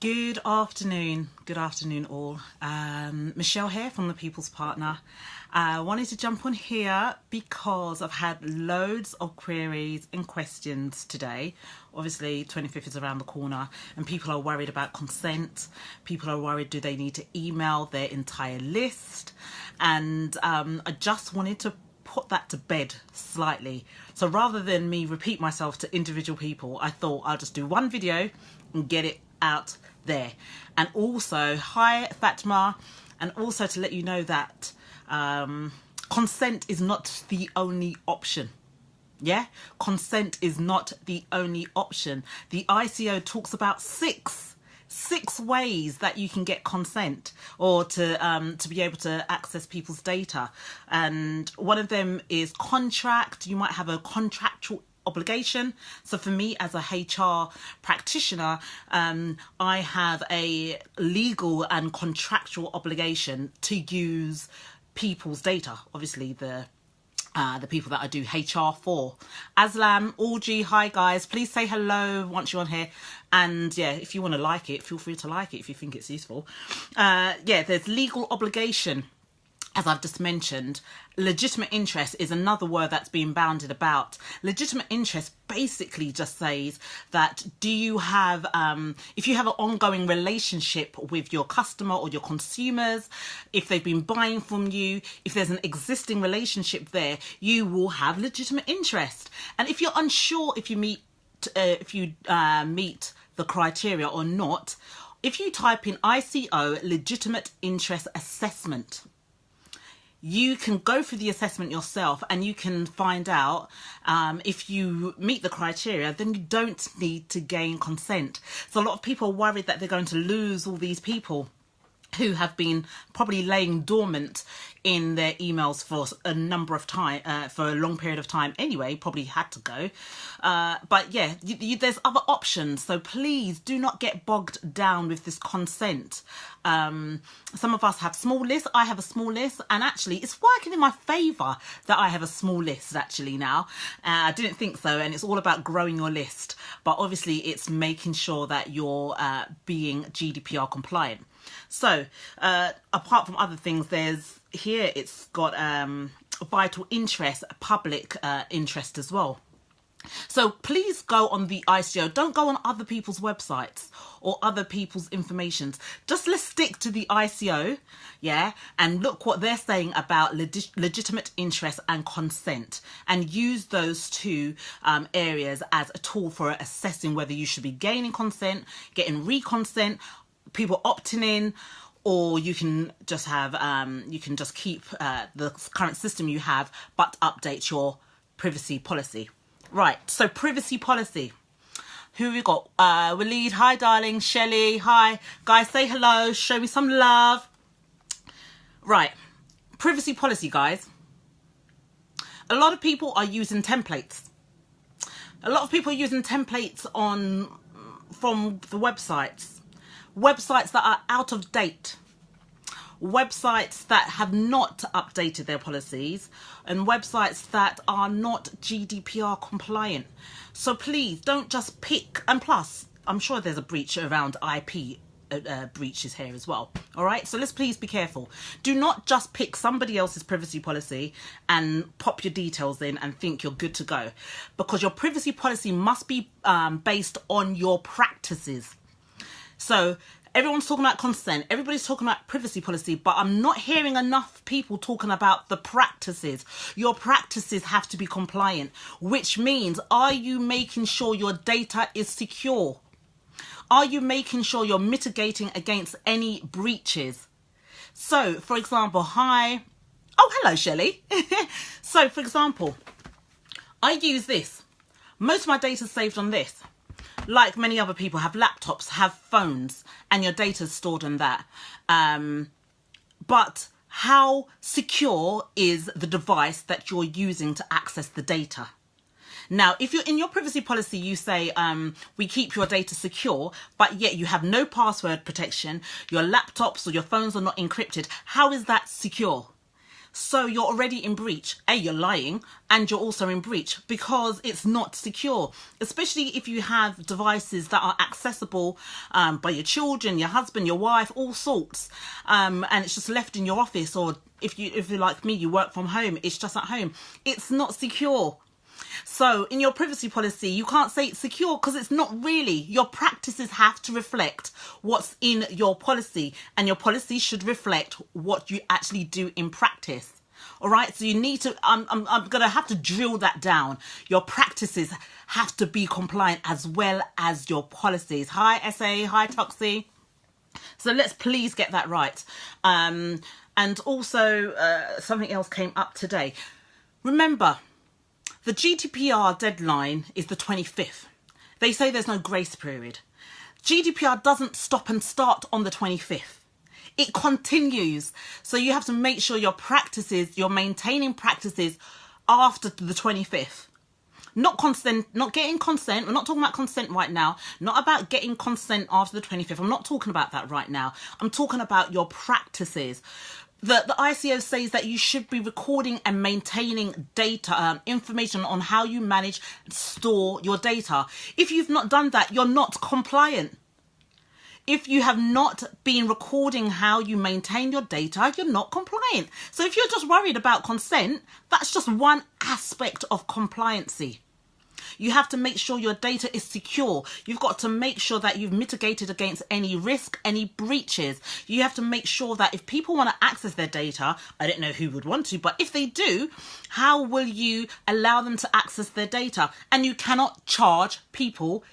Good afternoon all. Michelle here from the People's Partner. I wanted to jump on here because I've had loads of queries and questions today. Obviously 25th is around the corner and people are worried about consent. People are worried, do they need to email their entire list? And I just wanted to put that to bed slightly. So rather than me repeat myself to individual people, I thought I'll just do one video and get it out there. And also, hi Fatma, and also to let you know that consent is not the only option. Yeah, consent is not the only option. The ICO talks about six ways that you can get consent or to be able to access people's data, and one of them is contract. You might have a contractual obligation. So for me as a HR practitioner, I have a legal and contractual obligation to use people's data, obviously the people that I do HR for. Aslam, Algie, hi guys, please say hello once you're on here. And yeah, if you want to like it, feel free to like it if you think it's useful. Yeah, there's legal obligation. As I've just mentioned, legitimate interest is another word that's being bounded about. Legitimate interest basically just says that do you have, if you have an ongoing relationship with your customer or your consumers, if they've been buying from you, if there's an existing relationship there, you will have legitimate interest. And if you're unsure if you meet the criteria or not, if you type in ICO, legitimate interest assessment, you can go through the assessment yourself and you can find out if you meet the criteria, then you don't need to gain consent. So a lot of people are worried that they're going to lose all these people who have been probably laying dormant in their emails for a number of time, for a long period of time anyway, probably had to go. But yeah, there's other options. So please do not get bogged down with this consent. Some of us have small lists. I have a small list, and actually it's working in my favour that I have a small list actually now. I didn't think so, and it's all about growing your list. But obviously it's making sure that you're being GDPR compliant. So apart from other things, there's here it's got vital interest, public interest as well. So please go on the ICO. Don't go on other people's websites or other people's informations. Just let's stick to the ICO, yeah, and look what they're saying about legitimate interest and consent, and use those two areas as a tool for assessing whether you should be gaining consent, getting reconsent, people opting in, or you can just have you can just keep the current system you have but update your privacy policy. Right, so privacy policy, who we got? Waleed, hi darling. Shelley, hi guys, say hello, show me some love. Right, privacy policy, guys. A lot of people are using templates. A lot of people are using templates from the websites that are out of date, websites that have not updated their policies, and websites that are not GDPR compliant. So please don't just pick, and plus I'm sure there's a breach around IP breaches here as well. All right, so let's please be careful. Do not just pick somebody else's privacy policy and pop your details in and think you're good to go, because your privacy policy must be based on your practices. So everyone's talking about consent, everybody's talking about privacy policy, but I'm not hearing enough people talking about the practices. Your practices have to be compliant, which means, are you making sure your data is secure? Are you making sure you're mitigating against any breaches? So, for example, hi. Oh, hello, Shelley. So, for example, I use this. Most of my data is saved on this. Like many other people have laptops, have phones, and your data is stored on that. But how secure is the device that you're using to access the data? Now, if you're in your privacy policy, you say we keep your data secure, but yet you have no password protection, your laptops or your phones are not encrypted. How is that secure? So you're already in breach. A, you're lying, and you're also in breach because it's not secure, especially if you have devices that are accessible by your children, your husband, your wife, all sorts, and it's just left in your office, or if you're like me, you work from home, it's just at home. It's not secure. So in your privacy policy, you can't say it's secure because it's not really. Your practices have to reflect what's in your policy, and your policy should reflect what you actually do in practice. All right. So you need to, I'm going to have to drill that down. Your practices have to be compliant as well as your policies. Hi, SA. Hi, Toxie. So let's please get that right. And also something else came up today. Remember, the GDPR deadline is the 25th. They say there's no grace period. GDPR doesn't stop and start on the 25th. It continues. So you have to make sure your practices, you're maintaining practices after the 25th. Not consent, not getting consent. We're not talking about consent right now. Not about getting consent after the 25th. I'm not talking about that right now. I'm talking about your practices. The ICO says that you should be recording and maintaining data, information on how you manage and store your data. If you've not done that, you're not compliant. If you have not been recording how you maintain your data, you're not compliant. So if you're just worried about consent, that's just one aspect of compliancy. You have to make sure your data is secure. You've got to make sure that you've mitigated against any risk, any breaches. You have to make sure that if people want to access their data, I don't know who would want to, but if they do, how will you allow them to access their data? And you cannot charge people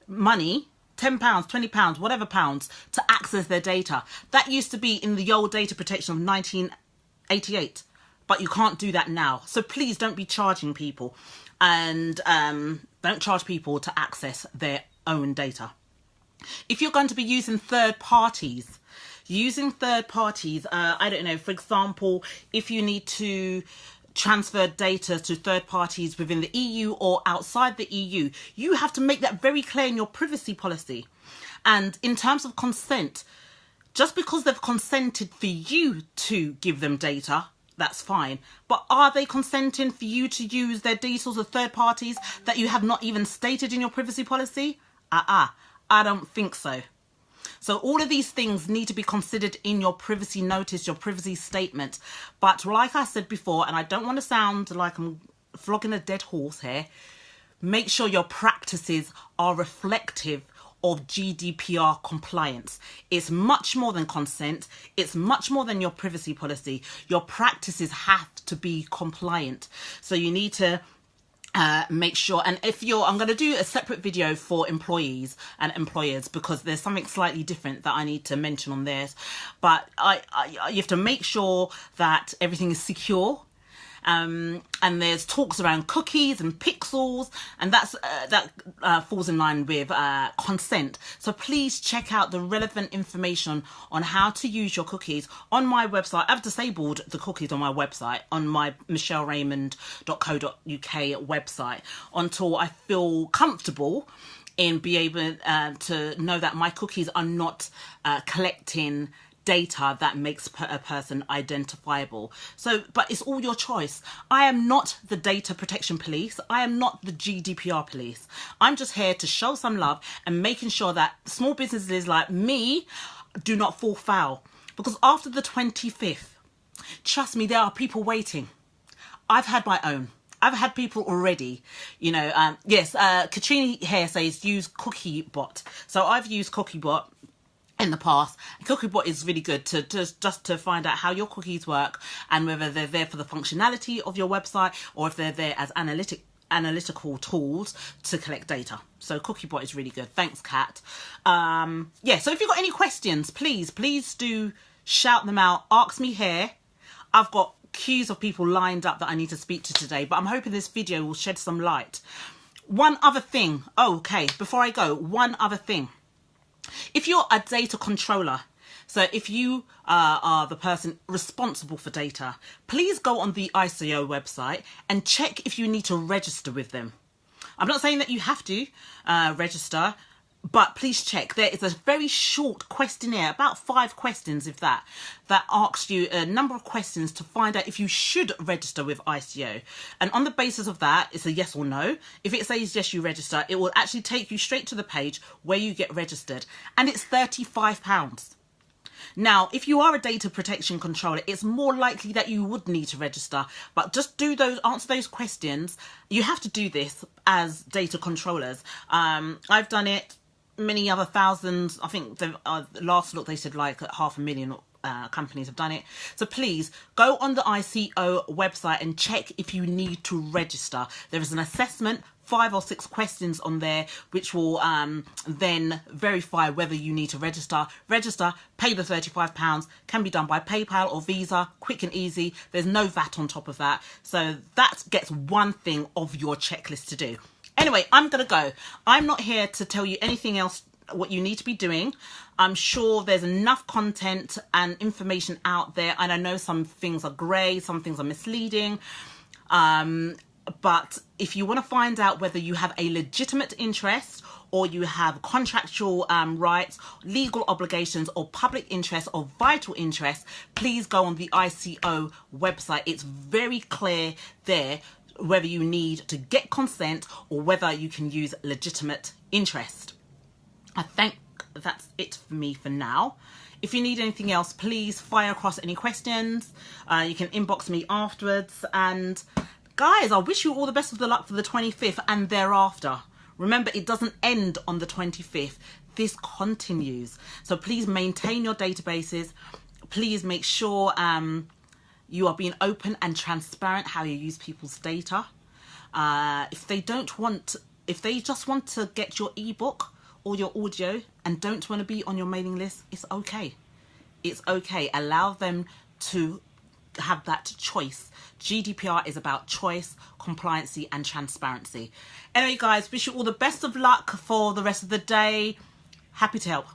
money, £10, £20, whatever pounds, to access their data. That used to be in the old data protection of 1988, but you can't do that now. So please don't be charging people. And don't charge people to access their own data. If you're going to be using third parties, I don't know, for example, if you need to transfer data to third parties within the EU or outside the EU, you have to make that very clear in your privacy policy. And in terms of consent, just because they've consented for you to give them data, that's fine. But are they consenting for you to use their details of third parties that you have not even stated in your privacy policy? I don't think so. So all of these things need to be considered in your privacy notice, your privacy statement. But like I said before, and I don't want to sound like I'm flogging a dead horse here, make sure your practices are reflective of GDPR compliance. It's much more than consent. It's much more than your privacy policy. Your practices have to be compliant. So you need to make sure, and I'm going to do a separate video for employees and employers because there's something slightly different that I need to mention on theirs. But you have to make sure that everything is secure. And there's talks around cookies and pixels, and that falls in line with consent. So please check out the relevant information on how to use your cookies on my website. I've disabled the cookies on my website, on my michelleraymond.co.uk website, until I feel comfortable in being able to know that my cookies are not collecting data that makes a person identifiable. So, but it's all your choice. I am not the data protection police. I am not the GDPR police. I'm just here to show some love and making sure that small businesses like me do not fall foul. Because after the 25th, trust me, there are people waiting. I've had my own. I've had people already, yes, Katrina here says use CookieBot. So I've used CookieBot in the past. CookieBot is really good to just to find out how your cookies work and whether they're there for the functionality of your website or if they're there as analytical tools to collect data. So CookieBot is really good. Thanks, Kat. Yeah, so if you've got any questions, please do shout them out. Ask me here. I've got queues of people lined up that I need to speak to today, but I'm hoping this video will shed some light. One other thing. Okay, before I go, one other thing. If you're a data controller, so if you are the person responsible for data, please go on the ICO website and check if you need to register with them. I'm not saying that you have to register. But please check, there is a very short questionnaire, about 5 questions if that asks you a number of questions to find out if you should register with ICO. And on the basis of that, it's a yes or no. If it says yes, you register, it will actually take you straight to the page where you get registered. And it's £35. Now, if you are a data protection controller, it's more likely that you would need to register, but just answer those questions. You have to do this as data controllers. I've done it. Many other thousands, I think the last look they said like 500,000 companies have done it. So please go on the ICO website and check if you need to register. There is an assessment, 5 or 6 questions on there, which will then verify whether you need to register. Register, pay the £35, can be done by PayPal or Visa, quick and easy. There's no VAT on top of that. So that gets one thing of your checklist to do. Anyway, I'm going to go. I'm not here to tell you anything else what you need to be doing. I'm sure there's enough content and information out there, and I know some things are grey, some things are misleading. But if you want to find out whether you have a legitimate interest or you have contractual rights, legal obligations, or public interest or vital interest, please go on the ICO website. It's very clear there whether you need to get consent or whether you can use legitimate interest. I think that's it for me for now. If you need anything else, please fire across any questions. You can inbox me afterwards. And guys, I wish you all the best of the luck for the 25th and thereafter. Remember, it doesn't end on the 25th. This continues. So please maintain your databases. Please make sure you are being open and transparent how you use people's data. If they just want to get your ebook or your audio and don't want to be on your mailing list, it's okay. It's okay. Allow them to have that choice. GDPR is about choice, compliancy, and transparency. Anyway, guys, wish you all the best of luck for the rest of the day. Happy to help.